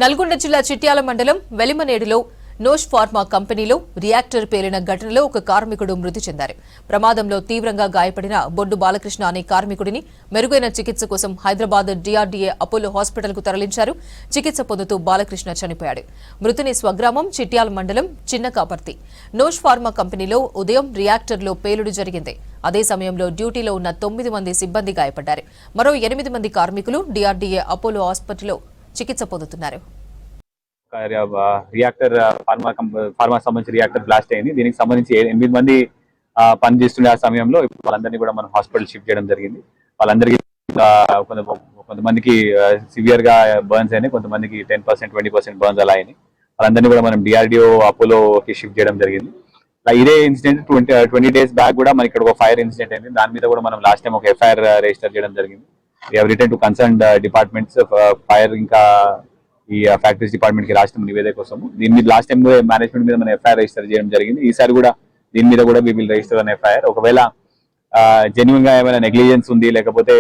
నల్గొండ జిల్లా చిట్యాల మండలం వెలిమనేడులో నోష్ ఫార్మా కంపెనీలో రియాక్టర్ పేలిన ఘటనలో ఒక కార్మికుడు మృతి చెందారు. ప్రమాదంలో తీవ్రంగా గాయపడిన బొడ్డు బాలకృష్ణ అనే కార్మికుడిని మెరుగైన చికిత్స కోసం హైదరాబాద్ DRDA అపోలో హాస్పిటల్కు తరలించారు. చికిత్స పొందుతూ బాలకృష్ణ చనిపోయాడు. మృతుని స్వగ్రామం చిట్యాల మండలం చిన్నకాపర్తి. నోష్ ఫార్మా కంపెనీలో ఉదయం రియాక్టర్లో పేలుడు జరిగింది. అదే సమయంలో డ్యూటీలో ఉన్న 9 మంది సిబ్బంది గాయపడ్డారు. మరో 8 మంది కార్మికులు DRDA అపోలో హాస్పిటల్లో చికిత్స పొందుతున్నారు. రియాక్టర్ ఫార్మా సంబంధించి రియాక్టర్ బ్లాస్ట్ అయింది. దీనికి సంబంధించి 8 మంది పని చేస్తుండే ఆ సమయంలో వాళ్ళందరినీ కూడా మనం హాస్పిటల్ షిఫ్ట్ చేయడం జరిగింది. వాళ్ళందరికీ కొంతమందికి సివియర్ గా బర్న్స్ అయినాయి, కొంతమందికి 10% 20% బర్న్స్ అలా అయినాయి. వాళ్ళందరినీ కూడా మనం DRDO అపోలోకి షిఫ్ట్ చేయడం జరిగింది. ఇదే ఇన్సిడెంట్ 20 days బ్యాక్ కూడా మనకి ఇక్కడ ఒక ఫైర్ ఇన్సిడెంట్ అయింది. దాని మీద కూడా మనం లాస్ట్ టైం ఒక FIR రిజిస్టర్ చేయడం జరిగింది. We have return to concerned departments fire ఇంకా ఈ ఫ్యాక్టరీస్ డిపార్ట్మెంట్ కి రాష్ట్రం నివేదిక కోసము. దీని మీద లాస్ట్ టైం మేనేజ్మెంట్ మీద మనం FIR రిజిస్టర్ చేయడం జరిగింది. ఈసారి కూడా దీని మీద కూడా వి విల్ రిజిస్టర్ అనే FIR. ఒకవేళ జెన్యున్ గా ఏమైనా నెగ్లిజెన్స్ ఉంది, లేకపోతే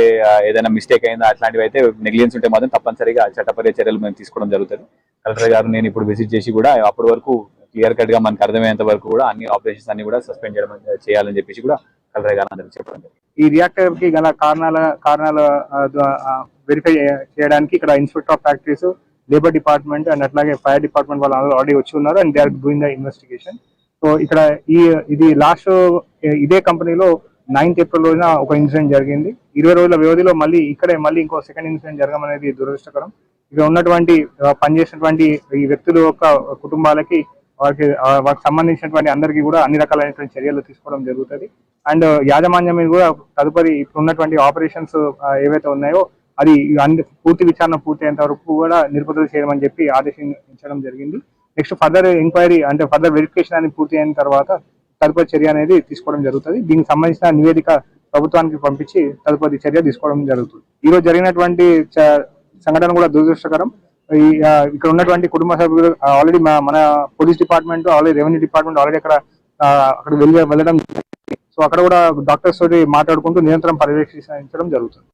ఏదైనా మిస్టేక్ అయిందా, అట్లాంటివి అయితే నెగ్లిజెన్స్ ఉంటే మాత్రం తప్పనిసరిగా చట్టపర చర్యలు మేము తీసుకోవడం జరుగుతుంది. కలెక్టర్ గారు నేను ఇప్పుడు విజిట్ చేసి కూడా అప్పటి వరకు క్లియర్ కట్ గా మనకు అర్థమయ్యేంత వరకు కూడా అన్ని ఆపరేషన్స్ అన్ని కూడా సస్పెండ్ చేయాలని చెప్పేసి కూడా కలెక్టర్ గారు అందరికి చెప్పడం జరిగింది. ఈ రియాక్టర్ కి గల కారణాల వెరిఫై చేయడానికి ఇక్కడ inspector of factories, labour department and అట్లాగే ఫైర్ డిపార్ట్మెంట్ వాళ్ళు ఆల్రెడీ వచ్చి ఉన్నారు and they are doing the investigation. So ఇక్కడ ఇది లాస్ట్ ఇదే కంపెనీలో 9th April రోజున ఒక ఇన్సిడెంట్ జరిగింది. 20 రోజుల వ్యవధిలో మళ్ళీ ఇంకో సెకండ్ ఇన్సిడెంట్ జరగడం అనేది దురదృష్టకరం. ఇక్కడ ఉన్నటువంటి పనిచేసినటువంటి ఈ వ్యక్తుల యొక్క కుటుంబాలకి వారికి సంబంధించినటువంటి అందరికీ కూడా అన్ని రకాలైనటువంటి చర్యలు తీసుకోవడం జరుగుతుంది. అండ్ యాజమాన్యం మీద కూడా తదుపరి ఇప్పుడు ఉన్నటువంటి ఆపరేషన్స్ ఏవైతే ఉన్నాయో అది పూర్తి విచారణ పూర్తయ్యేంత వరకు కూడా నిలుపుదల చేయమని చెప్పి ఆదేశించడం జరిగింది. నెక్స్ట్ ఫర్దర్ ఎంక్వైరీ అంటే ఫర్దర్ వెరిఫికేషన్ అనేది పూర్తి అయిన తర్వాత తదుపరి చర్య అనేది తీసుకోవడం జరుగుతుంది. దీనికి సంబంధించిన నివేదిక ప్రభుత్వానికి పంపించి తదుపరి చర్య తీసుకోవడం జరుగుతుంది. ఈ రోజు జరిగినటువంటి సంఘటన కూడా దురదృష్టకరం. ఇక్కడ ఉన్నటువంటి కుటుంబ సభ్యులు ఆల్రెడీ మన police department, already revenue department already అక్కడ వెళ్ళడం, సో అక్కడ కూడా డాక్టర్స్ తోటి మాట్లాడుకుంటూ నిరంతరం పర్యవేక్షించడం జరుగుతుంది.